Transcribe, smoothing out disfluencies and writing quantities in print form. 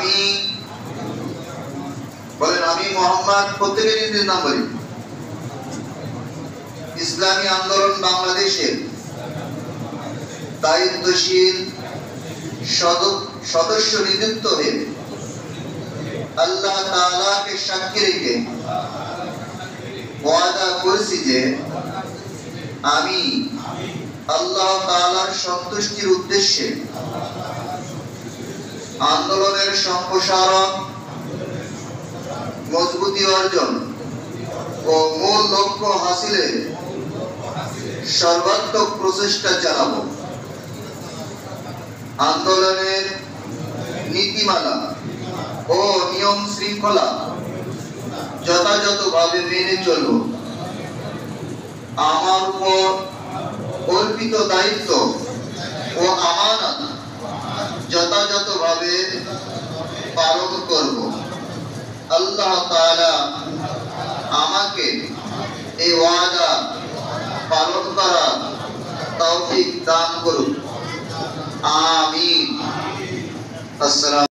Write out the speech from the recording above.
আমি বলেন আমি মোহাম্মদ, প্রত্যেকের নিজের নাম বলি। ইসলামী আন্দোলন বাংলাদেশের দায়িত্বশীল সদস্য নিযুক্ত হয়ে আল্লাহ তাআলাকে সাক্ষী রেখে ওয়াদা করেছি যে আমি আল্লাহ তাআলার সন্তুষ্টির উদ্দেশ্যে আন্দোলনের সম্প্রসারণ, মজবুতি অর্জন ও মূল লক্ষ্য হাসিলে সর্বাত্মক প্রচেষ্টা চালাবো। আন্দোলনের নীতিমালা ও নিয়ম শৃঙ্খলা যথাযথভাবে মেনে চলব। আমার উপর অর্পিত দায়িত্ব ও আমানত যথাযথভাবে পালন করব। আল্লাহ তাআলা আমাকে এই ওয়াদা পালন করার তৌফিক দান করুন। আমিন। আসসালাম।